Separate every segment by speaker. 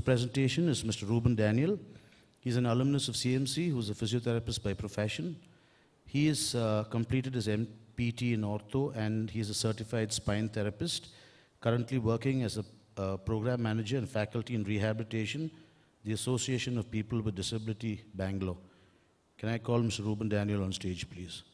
Speaker 1: Next presentation is Mr. Reuban Daniel. He's an alumnus of CMC who's a physiotherapist by profession. He has completed his MPT in ortho and he's a certified spine therapist, currently working as a program manager and faculty in rehabilitation, the Association of People with Disability, Bangalore. Can I call Mr. Reuban Daniel on stage, please?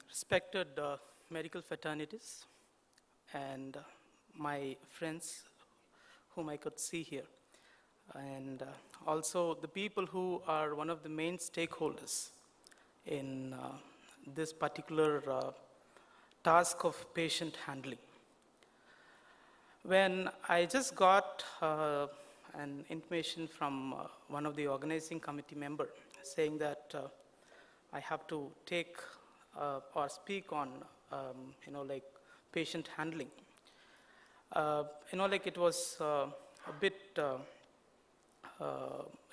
Speaker 2: Respected medical fraternities and my friends whom I could see here, and also the people who are one of the main stakeholders in this particular task of patient handling. When I just got an intimation from one of the organizing committee member saying that I have to take or speak on, like patient handling. It was a bit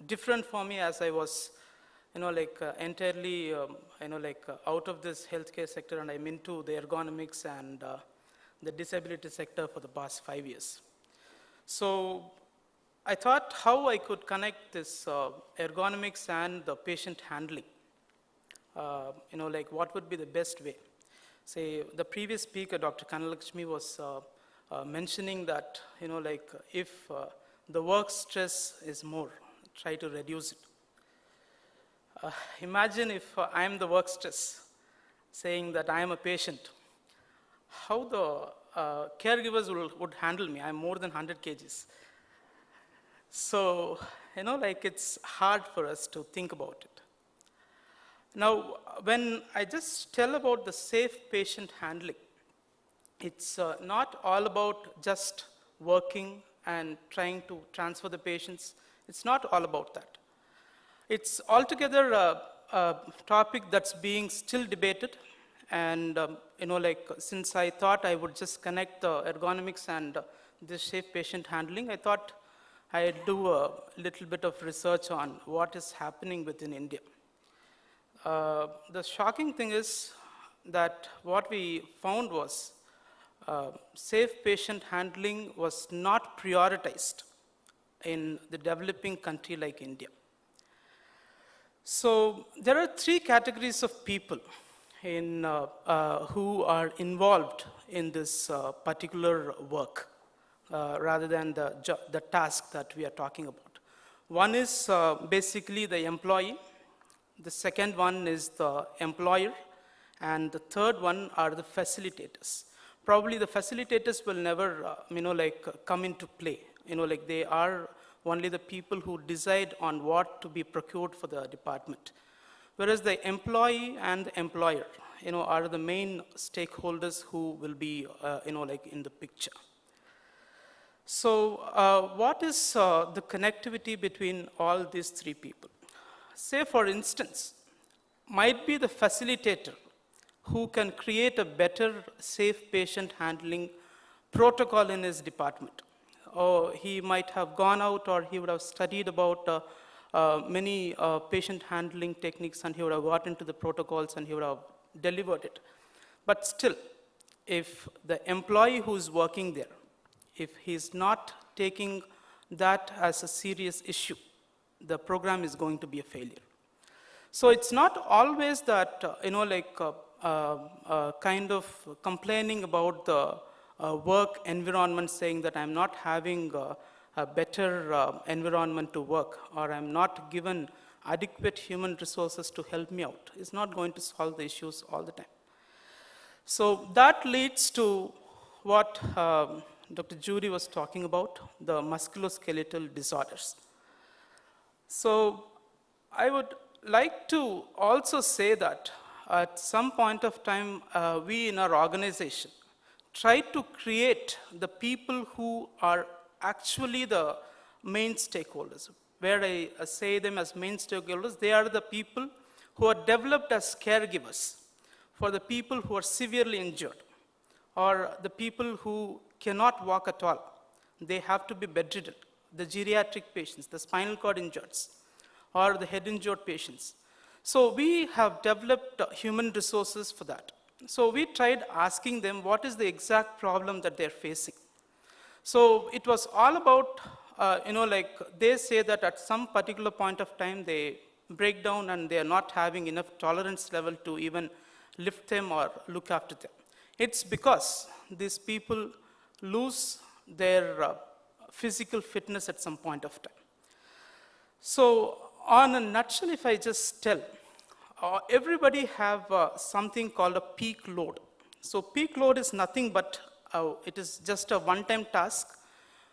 Speaker 2: different for me as I was, entirely, out of this healthcare sector, and I'm into the ergonomics and the disability sector for the past 5 years. So I thought how I could connect this ergonomics and the patient handling. What would be the best way? Say, the previous speaker, Dr. Kanalakshmi, was mentioning that, if the work stress is more, try to reduce it. Imagine if I am the work stress, saying that I am a patient, how the caregivers would handle me. I'm more than 100 kgs. So, it's hard for us to think about it. Now, when I just tell about the safe patient handling, it's not all about just working and trying to transfer the patients. It's not all about that. It's altogether a topic that's being still debated. And, since I thought I would just connect the ergonomics and this safe patient handling, I thought I'd do a little bit of research on what is happening within India. The shocking thing is that what we found was safe patient handling was not prioritized in the developing country like India. So there are 3 categories of people in, who are involved in this particular work rather than the task that we are talking about. One is basically the employee. The second one is the employer, and the third one are the facilitators. Probably the facilitators will never, come into play. They are only the people who decide on what to be procured for the department. Whereas the employee and the employer, are the main stakeholders who will be, in the picture. So what is the connectivity between all these 3 people? Say, for instance, might be the facilitator who can create a better safe patient handling protocol in his department. Or he might have gone out, or he would have studied about many patient handling techniques, and he would have got into the protocols and he would have delivered it. But still, if the employee who's working there, if he's not taking that as a serious issue, the program is going to be a failure. So it's not always that, kind of complaining about the work environment, saying that I'm not having a better environment to work, or I'm not given adequate human resources to help me out, is not going to solve the issues all the time. So that leads to what Dr. Judy was talking about, the musculoskeletal disorders. So I would like to also say that at some point of time, we in our organization try to create the people who are actually the main stakeholders. Where I say them as main stakeholders, they are the people who are developed as caregivers for the people who are severely injured, or the people who cannot walk at all. They have to be bedridden. The geriatric patients, the spinal cord injured, or the head injured patients. So we have developed human resources for that. So we tried asking them what is the exact problem that they're facing. So it was all about, like they say that at some particular point of time they break down and they are not having enough tolerance level to even lift them or look after them. It's because these people lose their physical fitness at some point of time. So on a nutshell, if I just tell, everybody have something called a peak load. So peak load is nothing but, it is just a one-time task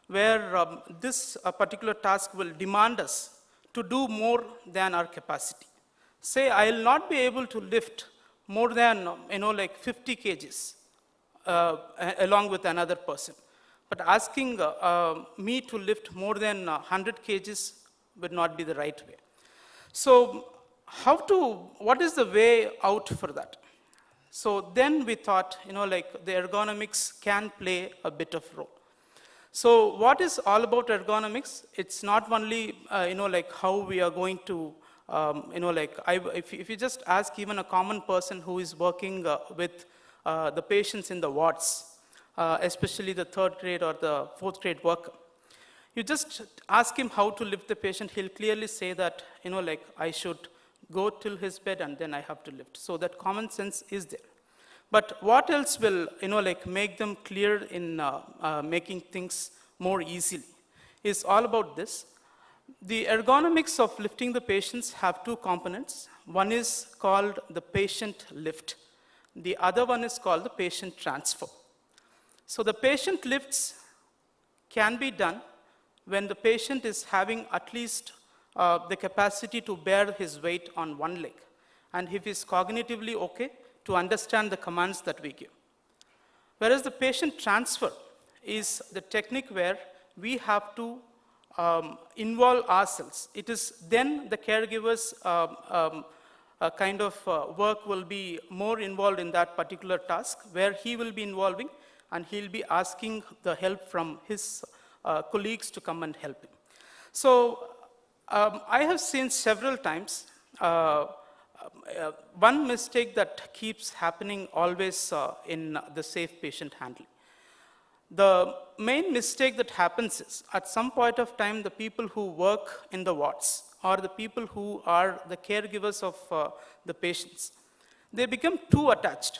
Speaker 2: where this particular task will demand us to do more than our capacity. Say I will not be able to lift more than, like 50 kgs along with another person. But asking me to lift more than 100 kgs would not be the right way. So what is the way out for that? So then we thought, like the ergonomics can play a bit of role. So what is all about ergonomics? It's not only, like how we are going to, if you just ask even a common person who is working with the patients in the wards, especially the 3rd grade or the 4th grade worker, you just ask him how to lift the patient, he'll clearly say that, like I should go till his bed and then I have to lift. So that common sense is there. But what else will, like make them clear in making things more easily is all about this. The ergonomics of lifting the patients have two components. One is called the patient lift. The other one is called the patient transfer. So the patient lifts can be done when the patient is having at least the capacity to bear his weight on one leg, and if he's cognitively okay to understand the commands that we give. Whereas the patient transfer is the technique where we have to involve ourselves. It is then the caregiver's kind of work will be more involved in that particular task, where he will be involving and he'll be asking the help from his colleagues to come and help him. So I have seen several times one mistake that keeps happening always in the safe patient handling. The main mistake that happens is at some point of time the people who work in the wards or the people who are the caregivers of the patients, they become too attached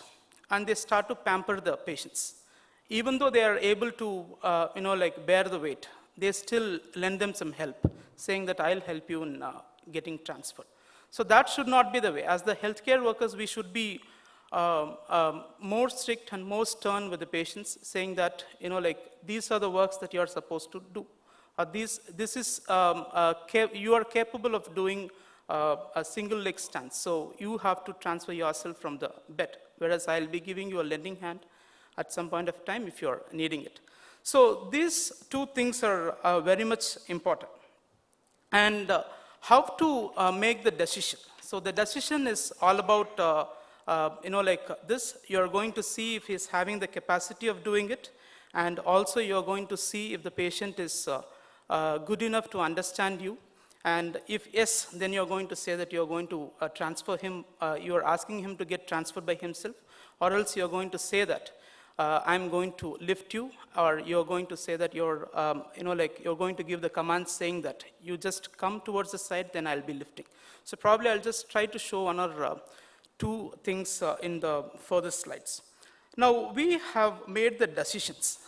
Speaker 2: and they start to pamper the patients. Even though they are able to like bear the weight, they still lend them some help, saying that I'll help you in getting transferred. So that should not be the way. As the healthcare workers, we should be more strict and more stern with the patients, saying that like these are the works that you are supposed to do. You are capable of doing a single leg stance, so you have to transfer yourself from the bed, whereas I'll be giving you a lending hand at some point of time if you're needing it. So these two things are very much important. And how to make the decision. So the decision is all about, like this, you're going to see if he's having the capacity of doing it, and also you're going to see if the patient is good enough to understand you. And if yes, then you're going to say that you're going to transfer him, you're asking him to get transferred by himself, or else you're going to say that I'm going to lift you, or you're going to say that you're, like you're going to give the command saying that you just come towards the side, then I'll be lifting. So probably I'll just try to show one or two things in the further slides. Now we have made the decisions.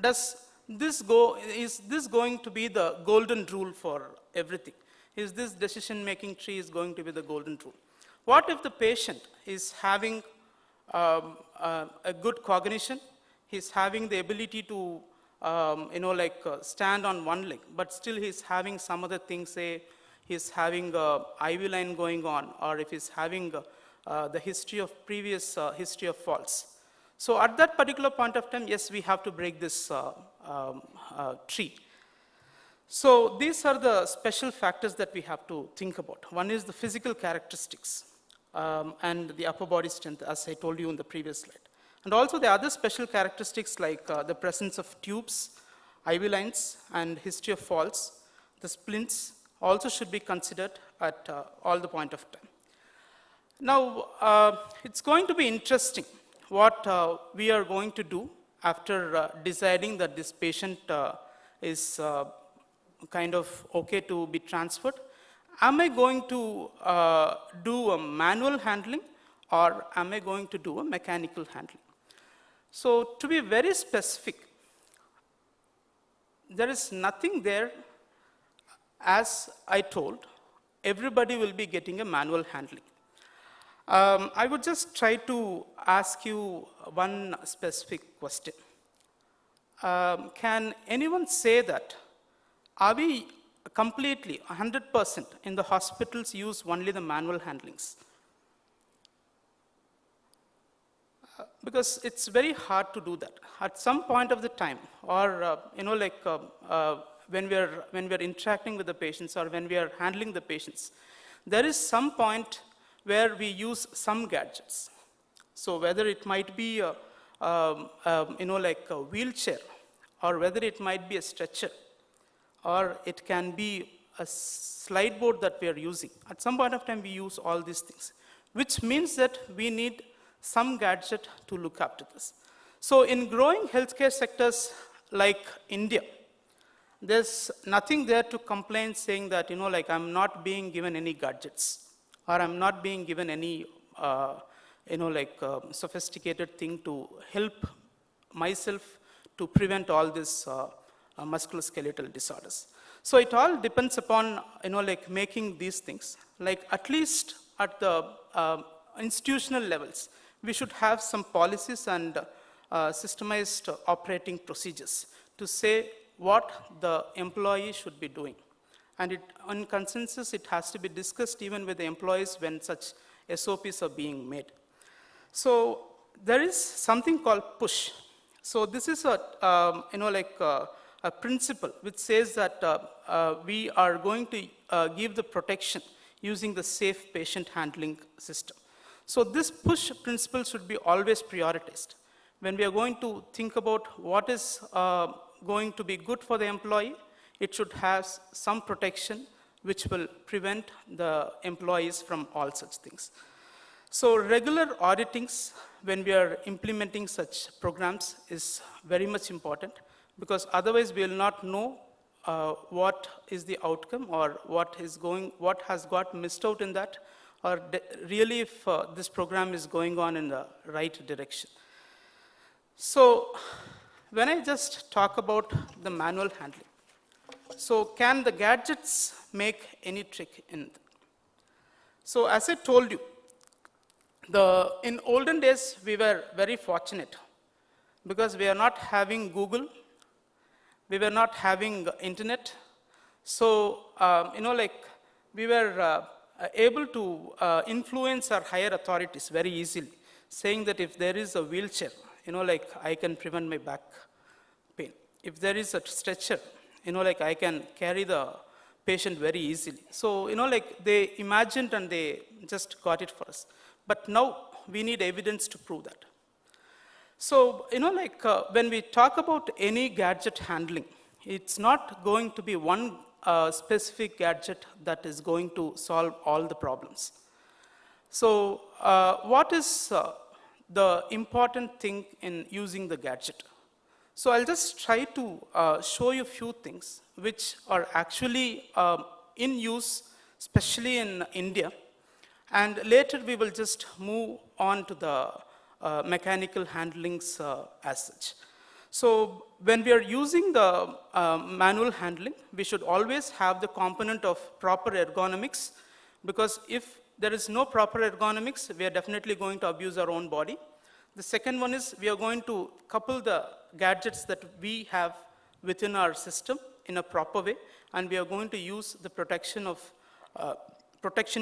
Speaker 2: Is this going to be the golden rule for everything? Is this decision-making tree is going to be the golden rule? What if the patient is having a good cognition, he's having the ability to, stand on one leg, but still he's having some other things, say he's having a IV line going on, or if he's having the history of previous history of falls. So at that particular point of time, yes, we have to break this tree. So these are the special factors that we have to think about. One is the physical characteristics. And the upper body strength, as I told you in the previous slide. And also the other special characteristics like the presence of tubes, IV lines, and history of falls. The splints also should be considered at all the point of time. Now, it's going to be interesting what we are going to do after deciding that this patient is kind of okay to be transferred. Am I going to do a manual handling, or am I going to do a mechanical handling? So to be very specific, there is nothing there. As I told, everybody will be getting a manual handling. I would just try to ask you one specific question. Can anyone say that, are we completely, 100% in the hospitals use only the manual handlings? Because it's very hard to do that. At some point of the time, or when we are interacting with the patients, or when we are handling the patients, there is some point where we use some gadgets. So whether it might be a wheelchair, or whether it might be a stretcher, or it can be a slide board that we are using. At some point of time, we use all these things, which means that we need some gadget to look after this. So in growing healthcare sectors like India, there's nothing there to complain saying that, I'm not being given any gadgets, or I'm not being given any, sophisticated thing to help myself to prevent all these musculoskeletal disorders. So it all depends upon, making these things. Like at least at the institutional levels, we should have some policies and systemized operating procedures to say what the employee should be doing. And on consensus, it has to be discussed even with the employees when such SOPs are being made. So there is something called push. So this is a principle which says that we are going to give the protection using the safe patient handling system. So this push principle should be always prioritized. When we are going to think about what is going to be good for the employee, it should have some protection which will prevent the employees from all such things. So regular auditings when we are implementing such programs is very much important, because otherwise we will not know what is the outcome, or what has got missed out in that, or really if this program is going on in the right direction. So when I just talk about the manual handling, so can the gadgets make any trick in it? So as I told you, in olden days, we were very fortunate because we are not having Google, we were not having internet. So, we were able to influence our higher authorities very easily, saying that if there is a wheelchair, I can prevent my back pain. If there is a stretcher, I can carry the patient very easily. So, they imagined and they just got it for us. But now we need evidence to prove that. So, when we talk about any gadget handling, it's not going to be one specific gadget that is going to solve all the problems. So, what is the important thing in using the gadget? So, I'll just try to show you a few things which are actually in use, especially in India. And later we will just move on to the mechanical handlings as such. So when we are using the manual handling, we should always have the component of proper ergonomics, because if there is no proper ergonomics, we are definitely going to abuse our own body. The second one is we are going to couple the gadgets that we have within our system in a proper way, and we are going to use the protection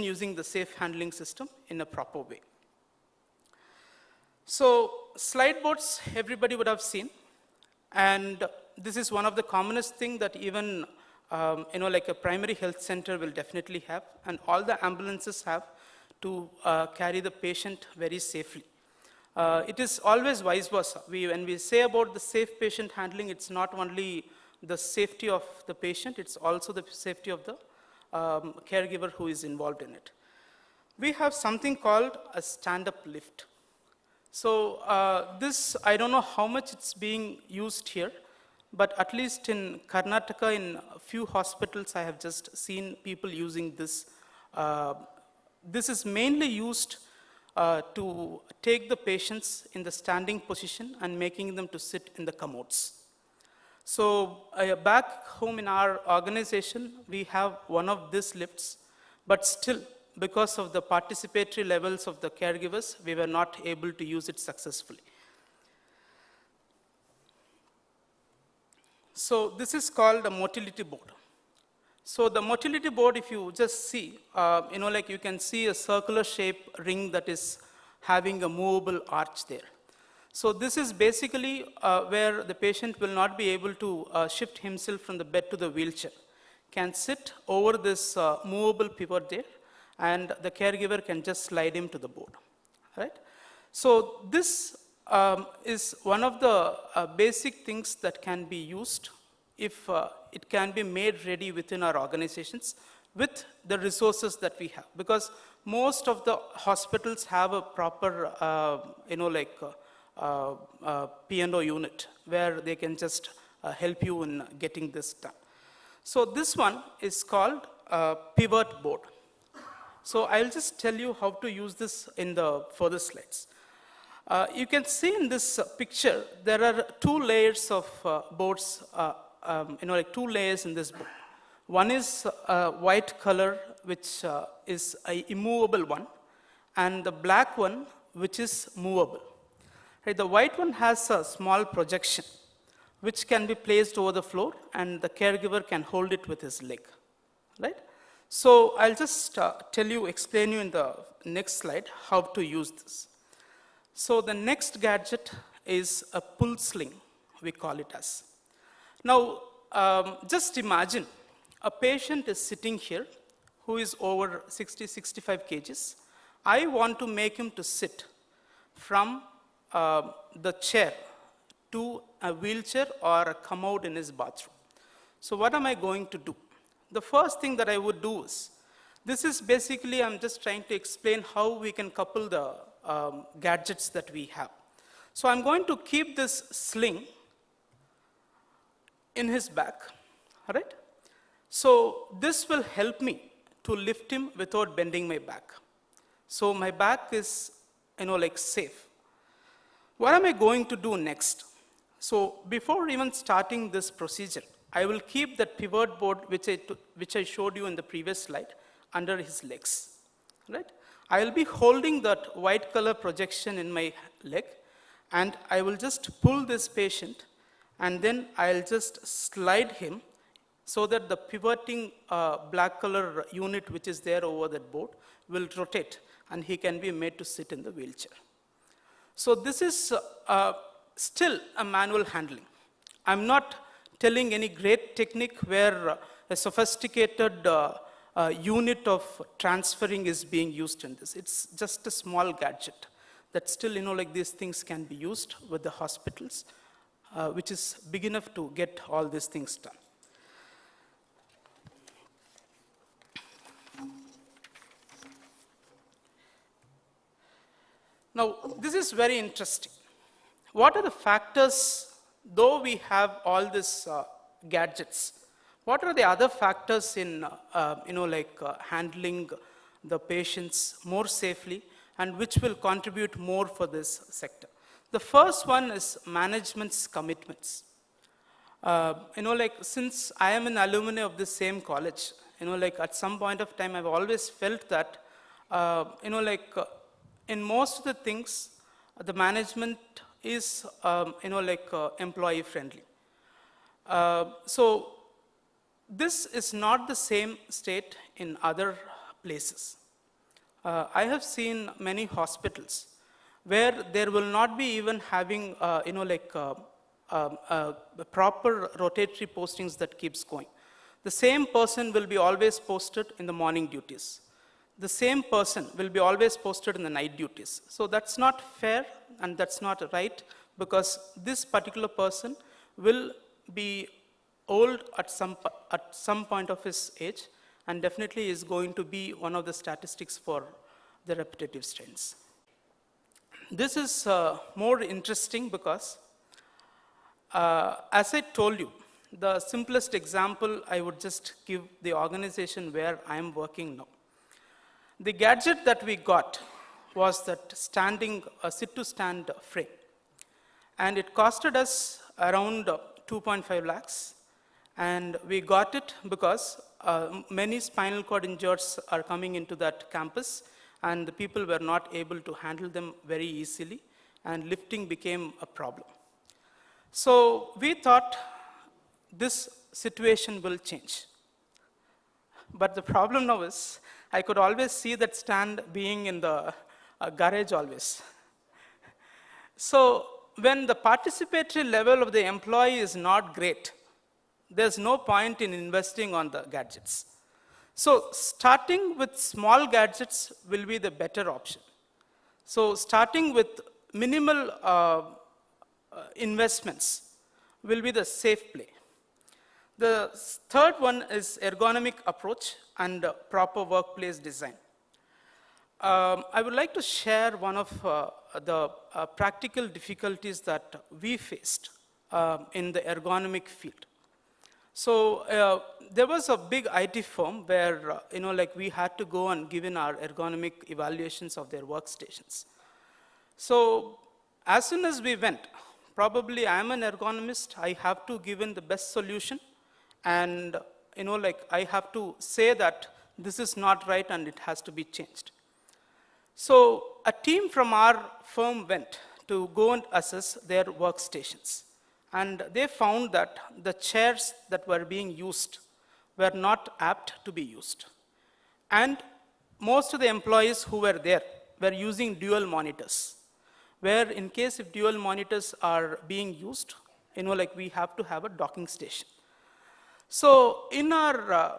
Speaker 2: using the safe handling system in a proper way. So slide boards, everybody would have seen. And this is one of the commonest thing that even, like a primary health center will definitely have, and all the ambulances have to carry the patient very safely. It is always vice versa. When we say about the safe patient handling, it's not only the safety of the patient, it's also the safety of the caregiver who is involved in it. we have something called a stand-up lift. So this, I don't know how much it's being used here, but at least in Karnataka, in a few hospitals, I have just seen people using this. This is mainly used to take the patients in the standing position and making them to sit in the commodes. So back home in our organization, we have one of these lifts, but still, because of the participatory levels of the caregivers, we were not able to use it successfully. So this is called a motility board. So the motility board, if you just see, like you can see a circular shape ring that is having a movable arch there. So this is basically where the patient will not be able to shift himself from the bed to the wheelchair. Can sit over this movable pivot there, and the caregiver can just slide him to the board, right? So this is one of the basic things that can be used if it can be made ready within our organizations with the resources that we have. Because most of the hospitals have a proper, P&O unit where they can just help you in getting this done. So this one is called pivot board. So I'll just tell you how to use this in the further slides. You can see in this picture, there are two layers of boards, two layers in this board. One is white color, which is an immovable one, and the black one, which is movable. Right, the white one has a small projection, which can be placed over the floor, and the caregiver can hold it with his leg, right? So I'll just explain you in the next slide how to use this. So the next gadget is a pull sling, we call it as. Now, just imagine a patient is sitting here who is over 60, 65 kgs. I want to make him to sit from the chair to a wheelchair or a commode in his bathroom. So what am I going to do? The first thing that I would do is, this is basically, I'm just trying to explain how we can couple the gadgets that we have. So I'm going to keep this sling in his back, all right? So this will help me to lift him without bending my back. So my back is, safe. What am I going to do next? So before even starting this procedure, I will keep that pivot board, which I showed you in the previous slide, under his legs, right? I will be holding that white color projection in my leg, and I will just pull this patient, and then I'll just slide him so that the pivoting black color unit, which is there over that board, will rotate, and he can be made to sit in the wheelchair. So this is still a manual handling. I'm not telling any great technique where a sophisticated unit of transferring is being used in this. It's just a small gadget that still, these things can be used with the hospitals, which is big enough to get all these things done. Now, this is very interesting. What are the factors, though we have all these gadgets, what are the other factors in, handling the patients more safely and which will contribute more for this sector? The first one is management's commitments. Since I am an alumni of the same college, at some point of time, I've always felt that, in most of the things, the management is, employee friendly. So this is not the same state in other places. I have seen many hospitals where there will not be even having, proper rotatory postings that keeps going. The same person will be always posted in the morning duties. The same person will be always posted in the night duties. So that's not fair and that's not right, because this particular person will be old at some point of his age, and definitely is going to be one of the statistics for the repetitive strains. This is more interesting because, as I told you, the simplest example I would just give the organization where I am working now. The gadget that we got was that sit-to-stand frame. And it costed us around 2.5 lakhs. And we got it because many spinal cord injuries are coming into that campus, and the people were not able to handle them very easily, and lifting became a problem. So we thought this situation will change. But the problem now is, I could always see that stand being in the garage always. So when the participatory level of the employee is not great, there's no point in investing on the gadgets. So starting with small gadgets will be the better option. So starting with minimal investments will be the safe play. The third one is ergonomic approach and proper workplace design. I would like to share one of the practical difficulties that we faced in the ergonomic field. So there was a big IT firm where we had to go and give in our ergonomic evaluations of their workstations. So as soon as we went, probably I'm an ergonomist, I have to give in the best solution, and I have to say that this is not right and it has to be changed. So a team from our firm went to go and assess their workstations. And they found that the chairs that were being used were not apt to be used. And most of the employees who were there were using dual monitors, where in case if dual monitors are being used, we have to have a docking station. So in our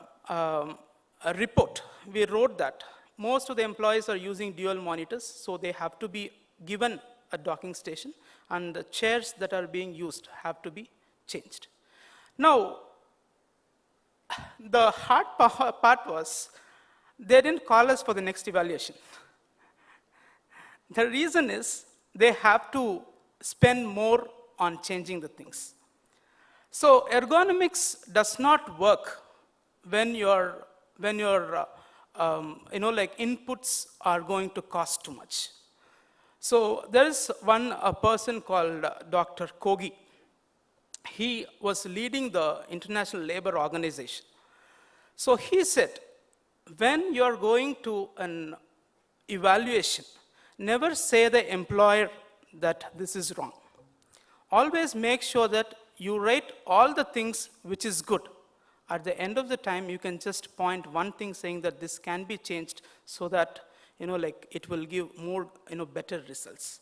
Speaker 2: report, we wrote that most of the employees are using dual monitors, so they have to be given a docking station, and the chairs that are being used have to be changed. Now, the hard part was they didn't call us for the next evaluation. The reason is they have to spend more on changing the things. So ergonomics does not work when your inputs are going to cost too much. So there is a person called Dr. Kogi. He was leading the International Labor Organization. So he said, when you're going to an evaluation, never say the employer that this is wrong. Always make sure that you write all the things which is good. At the end of the time, you can just point one thing saying that this can be changed so that it will give more, better results.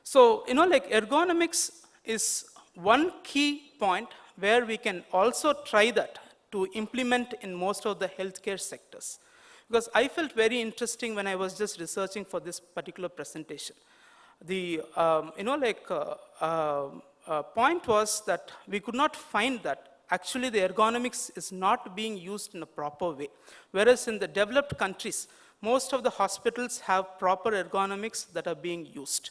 Speaker 2: So, ergonomics is one key point where we can also try that to implement in most of the healthcare sectors. Because I felt very interesting when I was just researching for this particular presentation. The, point was that we could not find that actually the ergonomics is not being used in a proper way. Whereas in the developed countries, most of the hospitals have proper ergonomics that are being used.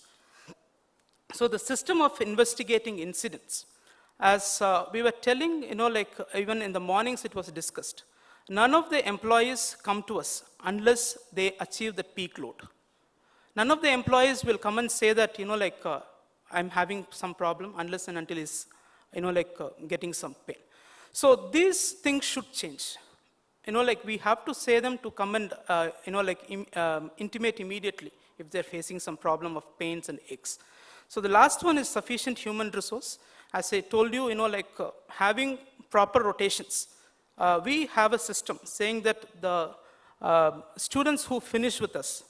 Speaker 2: So the system of investigating incidents, as we were telling, even in the mornings it was discussed, none of the employees come to us unless they achieve the peak load. None of the employees will come and say that, I'm having some problem unless and until he's, getting some pain. So these things should change. We have to say them to come and, intimate immediately if they're facing some problem of pains and aches. So the last one is sufficient human resource. As I told you, having proper rotations. We have a system saying that the students who finish with us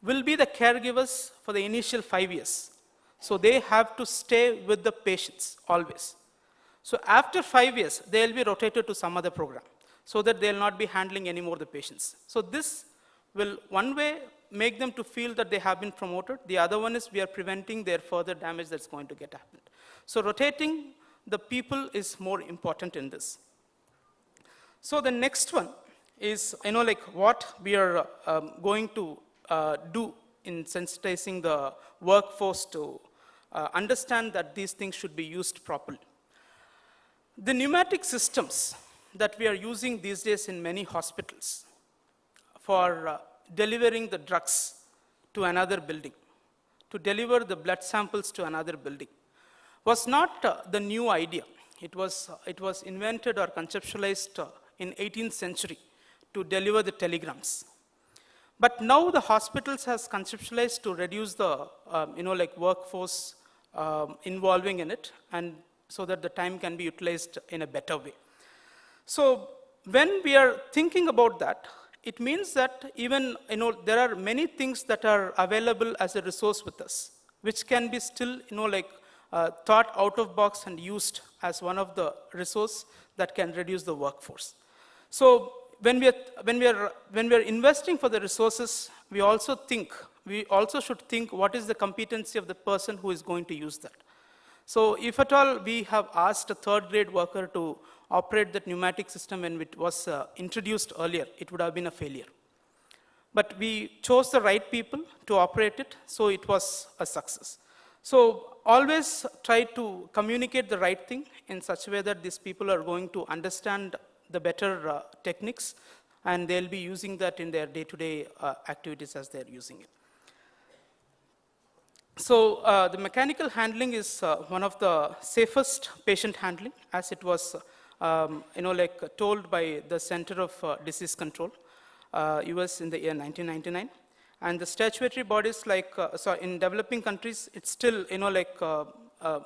Speaker 2: will be the caregivers for the initial 5 years. So they have to stay with the patients always. So after 5 years, they'll be rotated to some other program so that they'll not be handling any more the patients. So this will one way make them to feel that they have been promoted. The other one is we are preventing their further damage that's going to get happened. So rotating the people is more important in this. So the next one is, what we are going to do in sensitizing the workforce to understand that these things should be used properly. The pneumatic systems that we are using these days in many hospitals for delivering the drugs to another building, to deliver the blood samples to another building, was not the new idea. It was invented or conceptualized in 18th century to deliver the telegrams. But now the hospitals has conceptualized to reduce the workforce involving in it, and so that the time can be utilized in a better way. So when we are thinking about that, it means that even there are many things that are available as a resource with us, which can be still thought out of box and used as one of the resource that can reduce the workforce. So when we are investing for the resources, we also should think what is the competency of the person who is going to use that. So if at all we have asked a third grade worker to operate that pneumatic system when it was introduced earlier, it would have been a failure. But we chose the right people to operate it, so it was a success. So always try to communicate the right thing in such a way that these people are going to understand the better techniques, and they'll be using that in their day-to-day activities as they're using it. So the mechanical handling is one of the safest patient handling, as it was told by the Center of Disease Control, US in the year 1999. And the statutory bodies in developing countries, it's still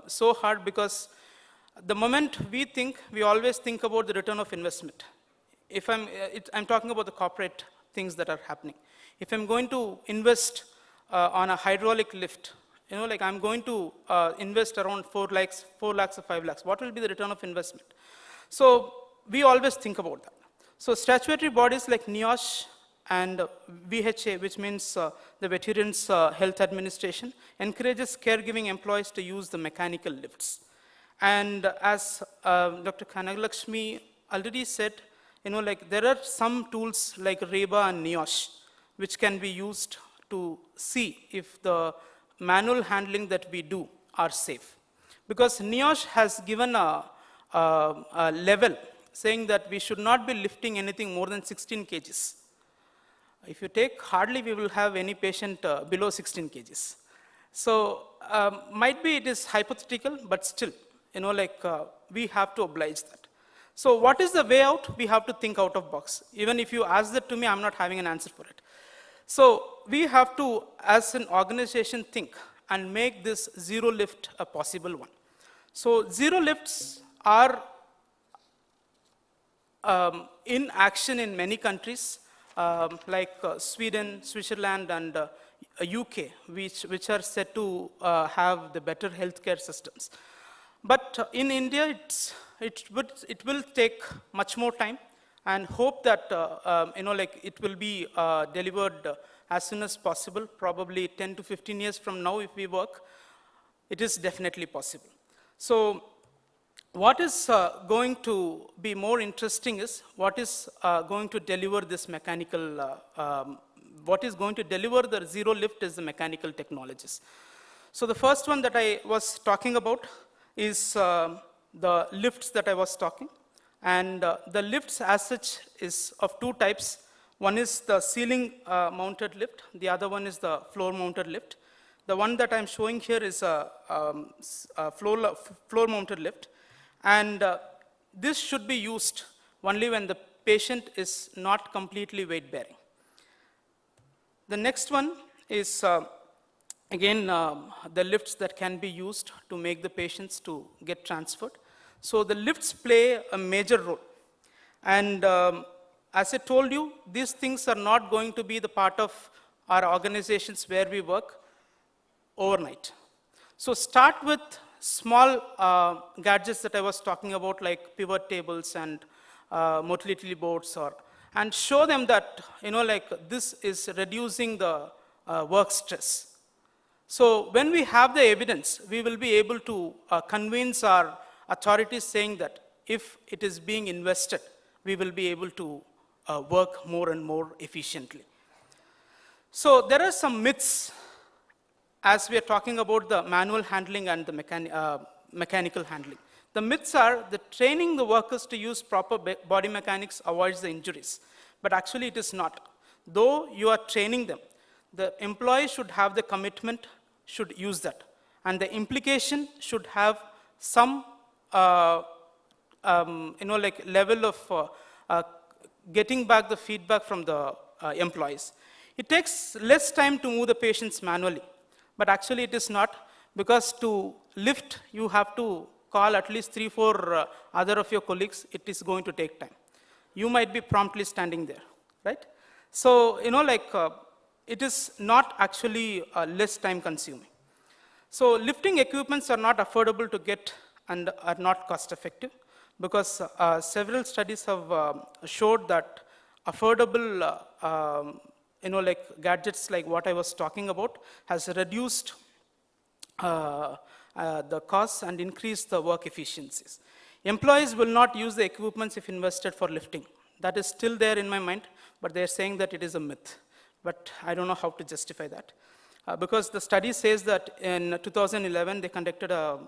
Speaker 2: so hard, because the moment we always think about the return of investment. If I'm talking about the corporate things that are happening. If I'm going to invest on a hydraulic lift, I'm going to invest around 4 lakhs or 5 lakhs. What will be the return of investment? So we always think about that. So statutory bodies like NIOSH and VHA, which means the Veterans Health Administration, encourages caregiving employees to use the mechanical lifts. And as Dr. Kanagalakshmi already said, there are some tools like REBA and NIOSH, which can be used to see if the manual handling that we do are safe. Because NIOSH has given a level saying that we should not be lifting anything more than 16 kgs. If you take, hardly we will have any patient below 16 kgs. So might be it is hypothetical, but still, we have to oblige that. So what is the way out? We have to think out of box. Even if you ask that to me, I'm not having an answer for it. So we have to, as an organization, think and make this zero lift a possible one. So zero lifts are in action in many countries, like Sweden, Switzerland, and UK, which are said to have the better healthcare systems. But in India, it will take much more time, and hope that it will be delivered as soon as possible. Probably 10 to 15 years from now, if we work, it is definitely possible. So what is going to be more interesting is what is going to deliver this mechanical, what is going to deliver the zero lift is the mechanical technologies. So the first one that I was talking about is the lifts that I was talking. And the lifts as such is of two types. One is the ceiling mounted lift. The other one is the floor mounted lift. The one that I'm showing here is a floor mounted lift. And this should be used only when the patient is not completely weight bearing. The next one is again the lifts that can be used to make the patients to get transferred. So the lifts play a major role. And as I told you, these things are not going to be the part of our organizations where we work overnight. So start with small gadgets that I was talking about, like pivot tables and motility boards, and show them that this is reducing the work stress. So when we have the evidence, we will be able to convince our authorities saying that if it is being invested, we will be able to work more and more efficiently. So there are some myths as we are talking about the manual handling and the mechanical handling. The myths are that training the workers to use proper body mechanics avoids the injuries, but actually it is not. Though you are training them, the employee should have the commitment, should use that, and the implication should have some like level of getting back the feedback from the employees. It takes less time to move the patients manually, but actually it is not, because to lift, you have to call at least 3-4 other of your colleagues. It is going to take time. You might be promptly standing there, right? So, it is not actually less time consuming. So lifting equipments are not affordable to get and are not cost effective, because several studies have showed that affordable like gadgets like what I was talking about has reduced the costs and increased the work efficiencies. Employees will not use the equipments if invested for lifting. That is still there in my mind, but they're saying that it is a myth. But I don't know how to justify that. Because the study says that in 2011, they conducted a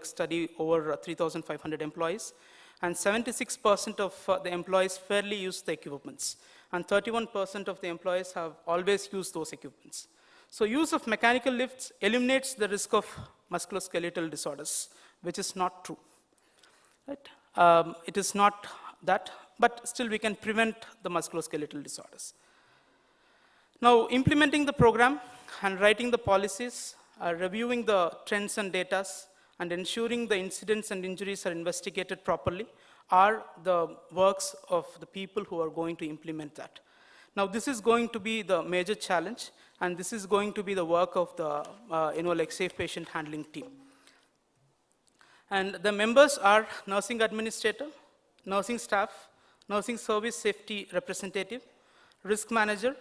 Speaker 2: study over 3,500 employees, and 76% of the employees fairly used the equipments, and 31% of the employees have always used those equipments. So use of mechanical lifts eliminates the risk of musculoskeletal disorders, which is not true. Right? It is not that, but still we can prevent the musculoskeletal disorders. Now, implementing the program and writing the policies, reviewing the trends and data, and ensuring the incidents and injuries are investigated properly are the works of the people who are going to implement that. Now, this is going to be the major challenge, and this is going to be the work of the safe patient handling team. And the members are nursing administrator, nursing staff, nursing service safety representative, risk manager,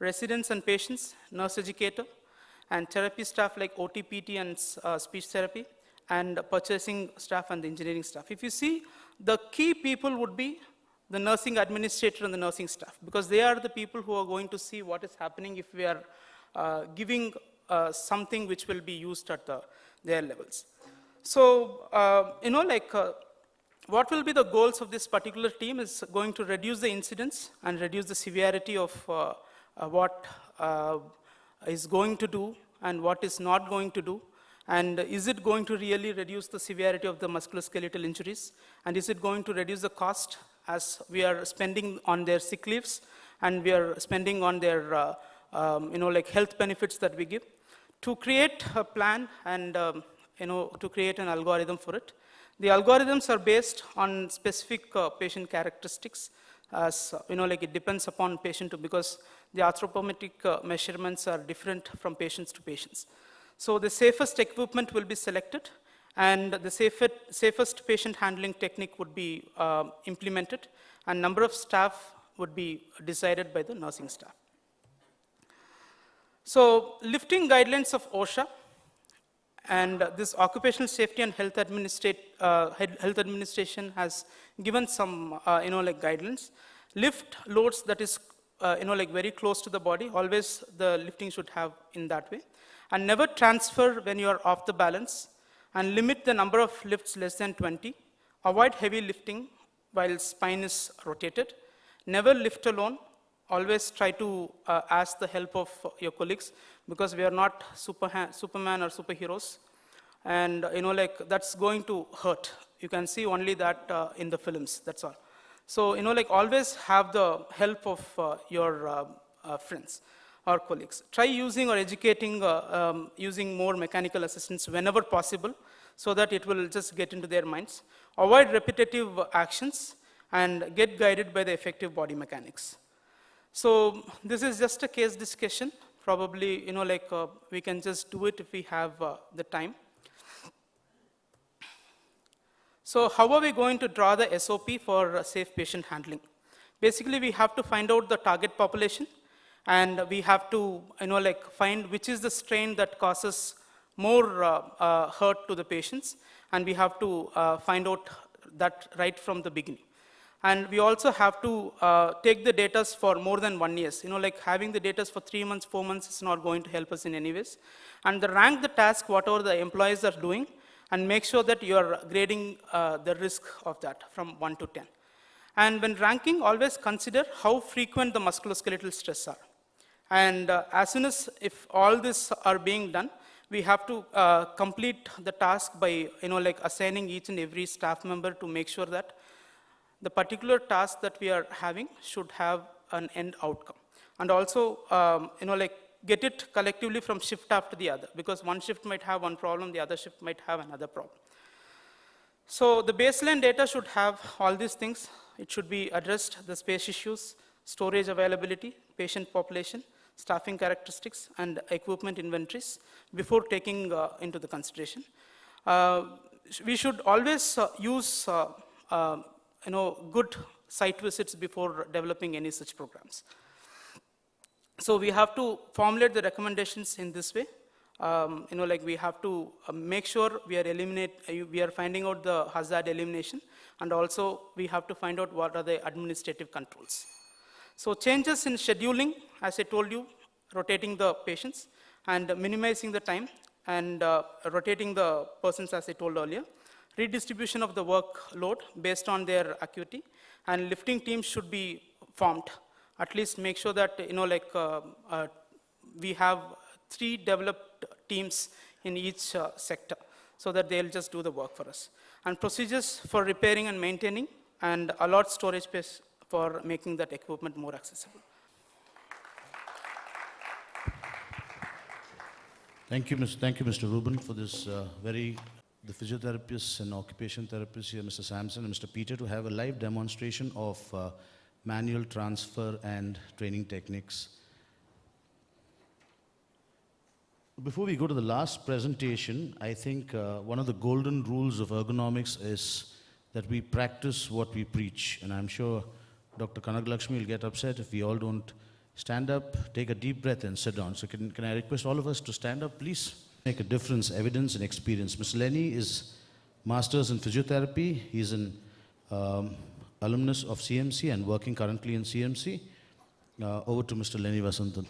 Speaker 2: residents and patients, nurse educator, and therapy staff like OT-PT and speech therapy, and purchasing staff and the engineering staff. If you see, the key people would be the nursing administrator and the nursing staff, because they are the people who are going to see what is happening if we are giving something which will be used at their levels. So, what will be the goals of this particular team is going to reduce the incidence and reduce the severity of what is going to do and what is not going to do, and is it going to really reduce the severity of the musculoskeletal injuries, and is it going to reduce the cost as we are spending on their sick leaves and we are spending on their health benefits that we give, to create a plan and to create an algorithm for it. The algorithms are based on specific patient characteristics, as it depends upon patient because the anthropometric measurements are different from patients to patients. So the safest equipment will be selected, and the safest patient handling technique would be implemented, and number of staff would be decided by the nursing staff. So lifting guidelines of OSHA, and this Occupational Safety and Health Administration has given some guidelines. Lift loads that is very close to the body, always the lifting should have in that way, and never transfer when you are off the balance, and limit the number of lifts less than 20. Avoid heavy lifting while spine is rotated. Never lift alone. Always try to ask the help of your colleagues, because we are not Superman or superheroes, and that's going to hurt. You can see only that in the films, that's all. So always have the help of your friends or colleagues. Try using or educating using more mechanical assistance whenever possible, so that it will just get into their minds. Avoid repetitive actions and get guided by the effective body mechanics. So this is just a case discussion. Probably, we can just do it if we have the time. So how are we going to draw the SOP for safe patient handling? Basically, we have to find out the target population, and we have to, find which is the strain that causes more hurt to the patients, and we have to find out that right from the beginning. And we also have to take the data for more than 1 year. Like having the data for 3 months, 4 months is not going to help us in any ways. And rank the task, whatever the employees are doing, and make sure that you're grading the risk of that from 1 to 10. And when ranking, always consider how frequent the musculoskeletal stress are. And as soon as if all this are being done, we have to complete the task by like assigning each and every staff member to make sure that the particular task that we are having should have an end outcome. And also, like get it collectively from shift after the other, because one shift might have one problem, the other shift might have another problem. So the baseline data should have all these things. It should be addressed, the space issues, storage availability, patient population, staffing characteristics, and equipment inventories before taking into the consideration. We should always use good site visits before developing any such programs. So we have to formulate the recommendations in this way. Like we have to make sure we are finding out the hazard elimination, and also we have to find out what are the administrative controls. So changes in scheduling, as I told you, rotating the patients and minimizing the time, and rotating the persons, as I told earlier. Redistribution of the workload based on their acuity, and lifting teams should be formed. At least make sure that we have 3 developed teams in each sector, so that they'll just do the work for us. And procedures for repairing and maintaining, and allot storage space for making that equipment more accessible.
Speaker 1: Thank you, Mr. Reuban, for this the physiotherapists and occupational therapists here, Mr. Sampson and Mr. Peter, to have a live demonstration of manual transfer and training techniques. Before we go to the last presentation, I think one of the golden rules of ergonomics is that we practice what we preach. And I'm sure Dr. Kanagalakshmi will get upset if we all don't stand up, take a deep breath, and sit down. So can I request all of us to stand up, please? Make a difference, evidence, and experience. Mr. Lenny is Masters in Physiotherapy. He's an alumnus of CMC and working currently in CMC. Over to Mr. Lenny Vasantan.